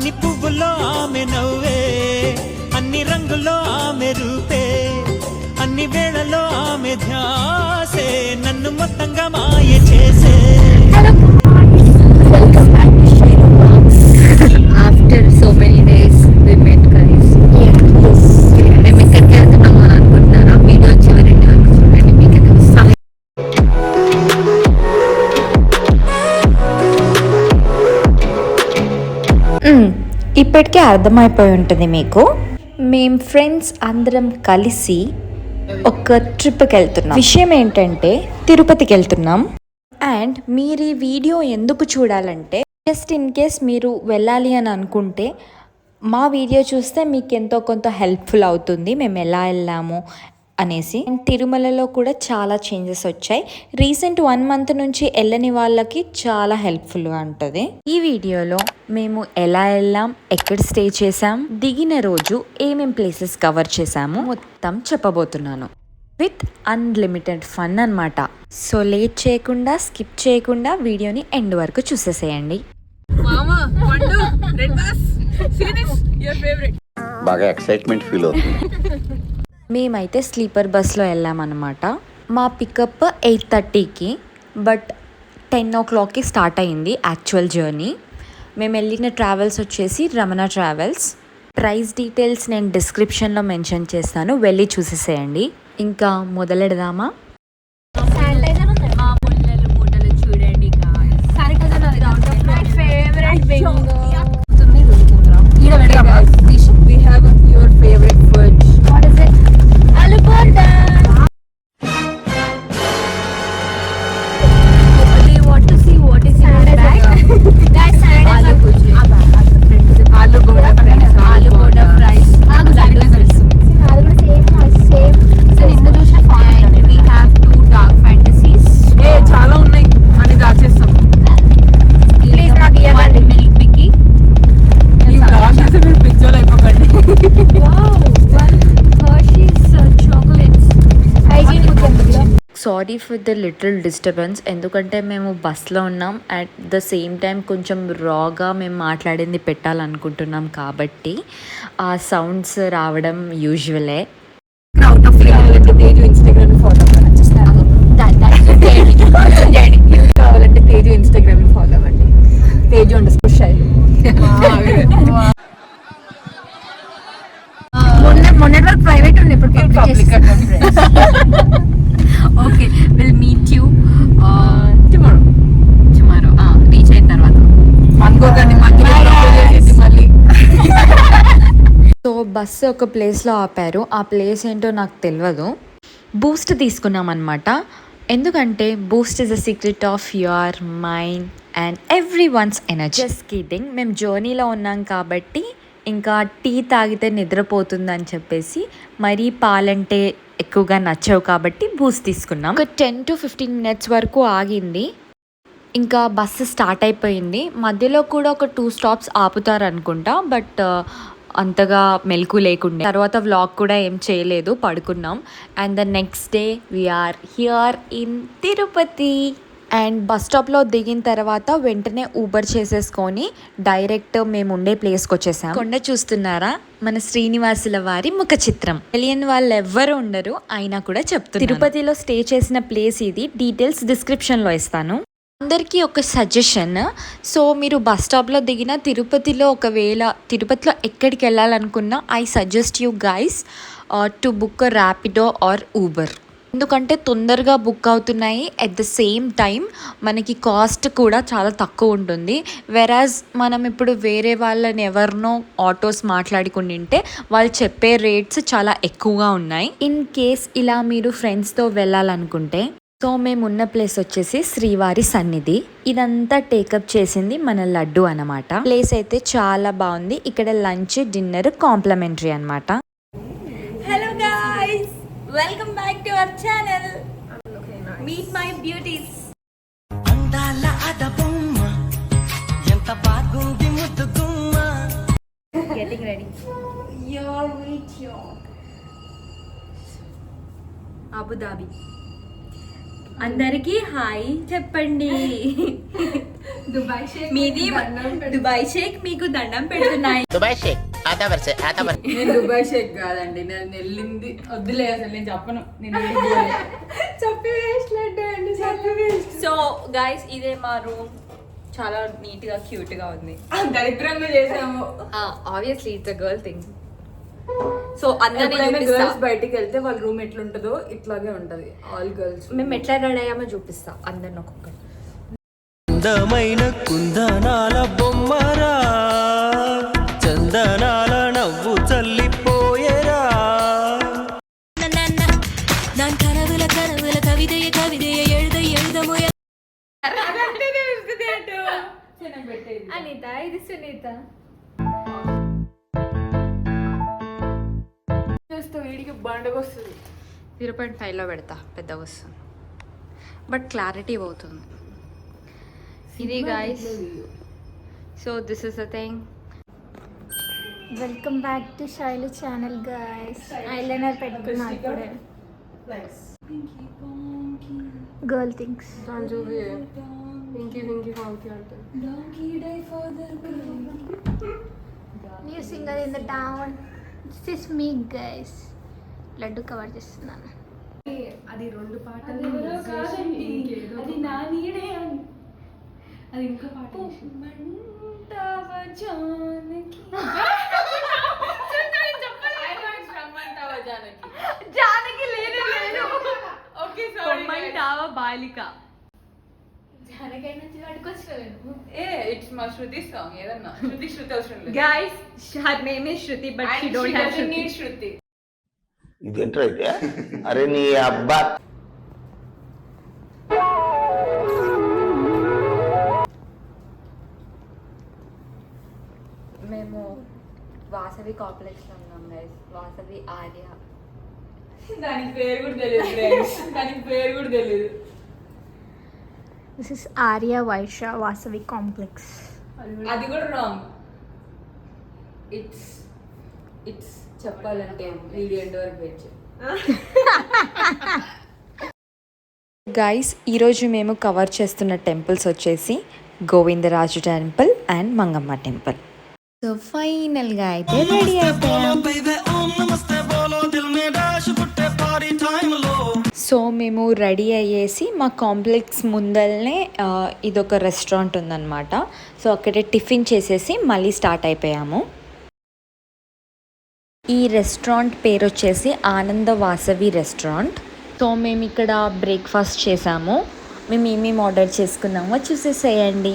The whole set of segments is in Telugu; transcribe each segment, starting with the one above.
అన్ని పువ్వుల్లో ఆమె నవ్వే, అన్ని రంగుల్లో ఆమె రూపే, అన్ని వేళలో ఆమె ధ్యాసే నన్ను మొత్తంగా మాయ చేసే. After so many days we met guys. మేము ఎక్కడికి వెళ్తున్నామో అనుకుంటున్నారా? వీడియో చివరి వరకు చూడండి, మీకు తెలుస్తుంది. ఇప్పటికే అర్థమైపోయి ఉంటుంది మీకు. మేము ఫ్రెండ్స్ అందరం కలిసి ఒక ట్రిప్కి వెళ్తున్నాం. విషయం ఏంటంటే తిరుపతికి వెళ్తున్నాం. అండ్ మీరు ఈ వీడియో ఎందుకు చూడాలంటే, జస్ట్ ఇన్ కేస్ మీరు వెళ్ళాలి అని అనుకుంటే మా వీడియో చూస్తే మీకు ఎంతో కొంత హెల్ప్ఫుల్ అవుతుంది మేము ఎలా వెళ్ళాము అనేసి. అండ్ తిరుమలలో కూడా చాలా చేంజెస్ వచ్చాయి. రీసెంట్ 1 month నుంచి వెళ్ళని వాళ్ళకి చాలా హెల్ప్ఫుల్గా ఉంటుంది. ఈ వీడియోలో మేము ఎలా వెళ్ళాం, ఎక్కడ స్టే చేసాం, దిగిన రోజు ఏమేం ప్లేసెస్ కవర్ చేసాము మొత్తం చెప్పబోతున్నాను. విత్ అన్లిమిటెడ్ ఫన్ అన్నమాట. సో లేట్ చేయకుండా, స్కిప్ చేయకుండా వీడియోని ఎండ్ వరకు చూసేసేయండి. బాగా ఎక్సైట్మెంట్ ఫీల్ అవుతుంది. మేమైతే స్లీపర్ బస్లో వెళ్ళామన్నమాట. మా పికప్ 8:30కి, బట్ 10 o'clockకి స్టార్ట్ అయింది యాక్చువల్ జర్నీ. మేము వెళ్ళిన ట్రావెల్స్ వచ్చేసి రమణ ట్రావెల్స్. ప్రైస్ డీటెయిల్స్ నేను డిస్క్రిప్షన్లో మెన్షన్ చేస్తాను, వెళ్ళి చూసేసేయండి. ఇంకా మొదలెడదామా? Sorry for the little disturbance, ఎందుకంటే మేము బస్లో ఉన్నాం. అట్ ద సేమ్ టైం కొంచెం రాగా మేము మాట్లాడింది పెట్టాలనుకుంటున్నాం కాబట్టి ఆ సౌండ్స్ రావడం యూజువలే. కావాలంటే తేజు ఇన్స్టాగ్రామ్ ఫాలో అవ్వండి, మొన్నటి వరకు ప్రైవేట్ ఉండే, ఇప్పుడు public. Okay, will meet you tomorrow reach అయిన తర్వాత. సో బస్సు ఒక ప్లేస్లో ఆపారు. ఆ ప్లేస్ ఏంటో నాకు తెలియదు. బూస్ట్ తీసుకున్నాం అనమాట. ఎందుకంటే Boost is the secret of your mind and every once energy. Just kidding. మేము జర్నీలో ఉన్నాం కాబట్టి ఇంకా టీ తాగితే నిద్రపోతుందని చెప్పేసి, మరీ పాలంటే ఎక్కువగా నచ్చవు కాబట్టి బూస్ట్ తీసుకున్నాం. ఒక 10 to 15 minutes వరకు ఆగింది. ఇంకా బస్సు స్టార్ట్ అయిపోయింది. మధ్యలో కూడా ఒక 2 stops ఆపుతారు అనుకుంటా, బట్ అంతగా మెలకు లేకుండా. తర్వాత వ్లాగ్ కూడా ఏం చేయలేదు, పడుకున్నాం. And the next day we are here in Tirupati. And bus స్టాప్లో దిగిన తర్వాత వెంటనే ఊబర్ చేసేసుకొని డైరెక్ట్ మేము ఉండే ప్లేస్కి వచ్చేసాం. కొండ చూస్తున్నారా? మన శ్రీనివాసుల వారి ముఖ చిత్రం. తెలియని వాళ్ళు ఎవ్వరు ఉండరు, అయినా కూడా చెప్తాను. తిరుపతిలో స్టే చేసిన ప్లేస్ ఇది. డీటెయిల్స్ డిస్క్రిప్షన్లో ఇస్తాను. అందరికీ ఒక సజెషన్. సో మీరు బస్ స్టాప్లో దిగిన తిరుపతిలో, ఒకవేళ తిరుపతిలో ఎక్కడికి వెళ్ళాలనుకున్నా, I suggest you guys to book Rapido or Uber. ఎందుకంటే తొందరగా బుక్ అవుతున్నాయి. అట్ ద సేమ్ టైం మనకి కాస్ట్ కూడా చాలా తక్కువ ఉంటుంది. వెరాజ్ మనం ఇప్పుడు వేరే వాళ్ళని ఎవరినో ఆటోస్ మాట్లాడుకుంటుంటే వాళ్ళు చెప్పే రేట్స్ చాలా ఎక్కువగా ఉన్నాయి. ఇన్ కేస్ ఇలా మీరు ఫ్రెండ్స్తో వెళ్ళాలనుకుంటే, సో మేము ఉన్న ప్లేస్ వచ్చేసి శ్రీవారి సన్నిధి. ఇదంతా టేకప్ చేసింది మన లడ్డు అన్నమాట. ప్లేస్ అయితే చాలా బాగుంది. ఇక్కడ లంచ్, డిన్నర్ కాంప్లిమెంటరీ అన్నమాట. Hello guys, welcome back to our channel. Meet my beauties. అందాల అదబొమ్మ ఎంత బాగుంది ముద్దుగుమ్మ. Getting ready. Your with your Abu Dhabi. అందరికి హాయ్ చెప్పండి. దుబాయ్ షేక్ మీది దుబాయ్ షేక్ మీకు దండం పెడుతున్నాయి. నేను దుబాయ్ షేక్ కాదండి, నేను వెళ్ళింది వద్దులే, అసలు నేను చెప్పను. నేను చెప్పి వేసినట్టే అండి, చెప్పి వేస్ట్. సో గైస్ ఇదే మా రూమ్, చాలా నీట్ గా క్యూట్ గా ఉంది. దరిద్రంగా చేసాము. Obviously it's a girl thing. So అందరినీ గర్ల్స్ బయటికి వెళ్తే వాళ్ళ రూమ్ ఎట్లుంటదో ఇట్లాగే ఉంటది. ఆల్ గర్ల్స్ మేము ఎట్లా రెడీ అయ్యామో చూపిస్తా అందరిని ఒక్కొక్కటి. అందమైన కుందనాల బొమ్మరా, చందనాల నవ్వు చల్లిపోయేరా. நான் கனவுல கனவுல கவிதைய கவிதைய எழுத எழுதமோ. అనిత ఇది సునీత. వీడికి బండగొస్తుంది. 0.5లో పెడతా, పెద్దగా వస్తుంది బట్ క్లారిటీ పోతుంది. ఇది guys, so this is the thing. Welcome back to Shailu channel guys. Eyeliner పెట్టుకున్నా ఇప్పుడే. Girl things. New singer in the town. This is me guys. Laddu cover చేస్తున్నాను. అది 2 పాటలు అది నా నీడే అని. అది ఇంకా పాట జానకి లేదు లేదు. Okay sorry. మంటావా బాలిక. జానకైనా పట్టుకొచ్చాను. ఇట్స్ మా శృతి సాంగ్. ఏదన్నా శృతి అవసరం లేదు. Guys, her name is Shruti, but she don't have Shruti. need Shruti. ఇదేంట్రా అయితే? అరే నీ అబ్బా. మేము వాసవి కాంప్లెక్స్లో ఉన్నాం గైస్. వాసవి ఆర్య. దానికి పేరు కూడా తెలియదు ఫ్రెండ్స్, దానికి పేరు కూడా తెలియదు. This is Arya Vaishya Vasavi complex. అది కూడా రాంగ్. ఇట్స్ చెప్పాలంటే వీడియో ఎండ్ వరకు వెయిట్. గైస్, ఈరోజు మేము కవర్ చేస్తున్న టెంపుల్స్ వచ్చేసి Govindaraju temple and Mangamma temple. So ఫైనల్గా అయితే రెడీ అయిపోయాం. సో మేము రెడీ అయ్యేసి మా కాంప్లెక్స్ ముందరనే ఇదొక రెస్టారెంట్ ఉందన్నమాట. సో అక్కడే టిఫిన్ చేసేసి మళ్ళీ స్టార్ట్ అయిపోయాము. ఈ రెస్టారెంట్ పేరు వచ్చేసి ఆనంద వాసవి రెస్టారెంట్. సో మేము ఇక్కడ బ్రేక్ఫాస్ట్ చేసాము. మేము ఏమేమి ఆర్డర్ చేసుకున్నామో చూసేసేయండి.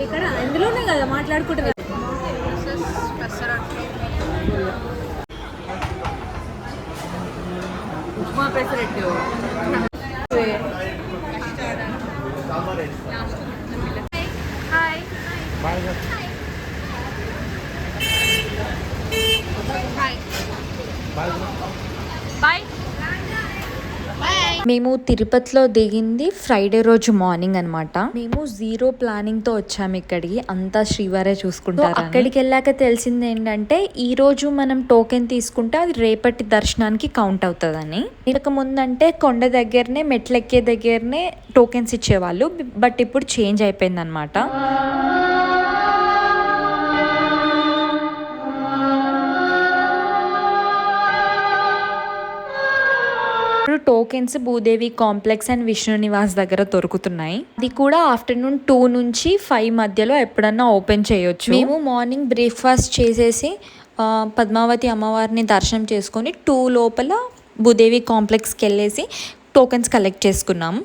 ఇక్కడ అందులోనే కదా మాట్లాడుకుంటున్నా. ఉప్మా పెసరట్టు. మేము తిరుపతిలో దిగింది ఫ్రైడే రోజు మార్నింగ్ అనమాట. మేము 0 ప్లానింగ్తో వచ్చాము ఇక్కడికి. అంతా శ్రీవారే చూసుకుంటారు. అక్కడికి వెళ్ళాక తెలిసింది ఏంటంటే ఈ రోజు మనం టోకెన్ తీసుకుంటే అది రేపటి దర్శనానికి కౌంట్ అవుతుందని. ఇంతకు ముందంటే కొండ దగ్గరనే మెట్లెక్కే దగ్గరనే టోకెన్స్ ఇచ్చేవాళ్ళు, బట్ ఇప్పుడు చేంజ్ అయిపోయింది అనమాట. ఇప్పుడు tokens Bhudevi complex and Vishnu Nivas దగ్గర దొరుకుతున్నాయి. అది కూడా ఆఫ్టర్నూన్ 2 నుంచి 5 మధ్యలో ఎప్పుడన్నా ఓపెన్ చేయొచ్చు. మేము మార్నింగ్ బ్రేక్ఫాస్ట్ చేసేసి పద్మావతి అమ్మవారిని దర్శనం చేసుకొని 2 లోపల భూదేవి కాంప్లెక్స్కి వెళ్ళేసి టోకెన్స్ కలెక్ట్ చేసుకున్నాం.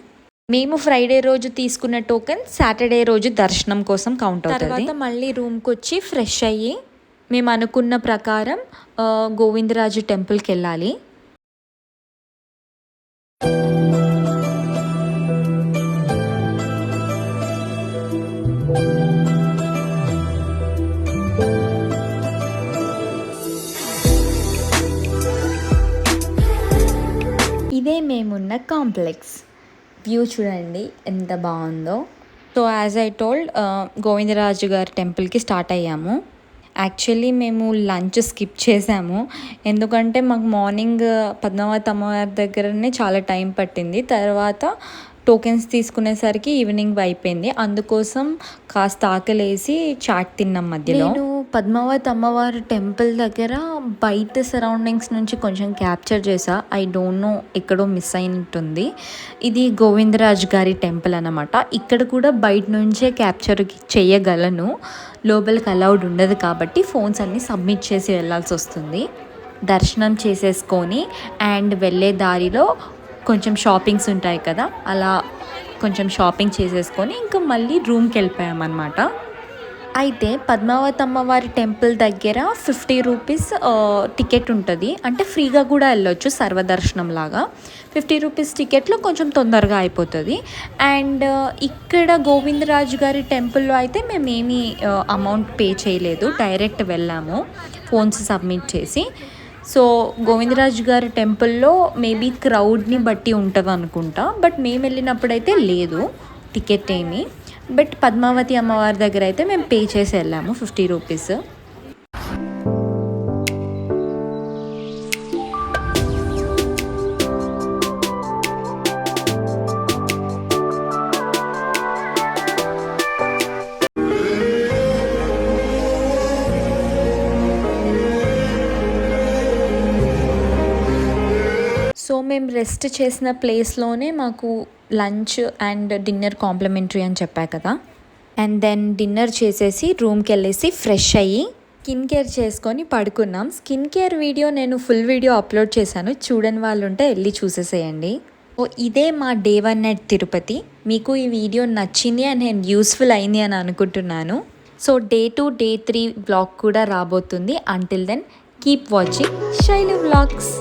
మేము ఫ్రైడే రోజు తీసుకున్న టోకెన్ సాటర్డే రోజు దర్శనం కోసం కౌంట్ అవుతుంది. తర్వాత మళ్ళీ రూమ్కి వచ్చి ఫ్రెష్ అయ్యి మేము అనుకున్న ప్రకారం గోవిందరాజు టెంపుల్కి వెళ్ళాలి. కాంప్లెక్స్. వ్యూ చూడండి ఎంత బాగుందో. So as I told Govindaraju గారి టెంపుల్కి స్టార్ట్ అయ్యాము. యాక్చువల్లీ మేము లంచ్ స్కిప్ చేసాము, ఎందుకంటే మాకు మార్నింగ్ పద్మావతి అమ్మవారి దగ్గరనే చాలా టైం పట్టింది. తర్వాత టోకెన్స్ తీసుకునేసరికి ఈవినింగ్ అయిపోయింది. అందుకోసం కాస్త ఆకలేసి చాట్ తిన్నాం మధ్యలో. నేను పద్మావతి అమ్మవారి టెంపుల్ దగ్గర బయట సరౌండింగ్స్ నుంచి కొంచెం క్యాప్చర్ చేసా. ఐ డోంట్ నో ఎక్కడో మిస్ అయినట్టుంది. ఇది గోవిందరాజ్ గారి టెంపుల్ అన్నమాట. ఇక్కడ కూడా బయట నుంచే క్యాప్చర్ చేయగలను, లోపలికి అలౌడ్ ఉండదు కాబట్టి ఫోన్స్ అన్నీ సబ్మిట్ చేసి వెళ్ళాల్సి వస్తుంది. దర్శనం చేసేసుకొని అండ్ వెళ్ళే దారిలో కొంచెం షాపింగ్స్ ఉంటాయి కదా, అలా కొంచెం షాపింగ్ చేసేసుకొని ఇంకా మళ్ళీ రూమ్కి వెళ్ళిపోయామన్నమాట. అయితే పద్మావతి అమ్మవారి టెంపుల్ దగ్గర 50 రూపీస్ టికెట్ ఉంటుంది, అంటే ఫ్రీగా కూడా వెళ్ళొచ్చు సర్వదర్శనం లాగా. 50 రూపీస్ టికెట్లో కొంచెం తొందరగా అయిపోతుంది. అండ్ ఇక్కడ గోవిందరాజు గారి టెంపుల్లో అయితే మేమేమీ అమౌంట్ పే చేయలేదు, డైరెక్ట్ వెళ్ళాము ఫోన్స్ సబ్మిట్ చేసి. సో గోవిందరాజు గారి టెంపుల్లో మేబీ క్రౌడ్ని బట్టి ఉంటుంది అనుకుంటా, బట్ మేము వెళ్ళినప్పుడైతే లేదు టికెట్ ఏమీ. బట్ పద్మావతి అమ్మవారి దగ్గర అయితే మేము పే చేసి వెళ్ళాము 50 రూపీస్. సో మేము రెస్ట్ చేసిన ప్లేస్లోనే మాకు లంచ్ అండ్ డిన్నర్ కాంప్లిమెంటరీ అని చెప్పా కదా. అండ్ దెన్ డిన్నర్ చేసేసి రూమ్కి వెళ్ళేసి ఫ్రెష్ అయ్యి స్కిన్ కేర్ చేసుకొని పడుకున్నాం. స్కిన్ కేర్ వీడియో నేను ఫుల్ వీడియో అప్లోడ్ చేశాను, చూడని వాళ్ళు ఉంటే వెళ్ళి చూసేసేయండి. ఓ ఇదే మా డే 1 at తిరుపతి. మీకు ఈ వీడియో నచ్చింది అండ్ నేను యూస్ఫుల్ అయింది అని అనుకుంటున్నాను. సో డే 2, డే 3 బ్లాగ్ కూడా రాబోతుంది. Until then keep watching Shailu vlogs.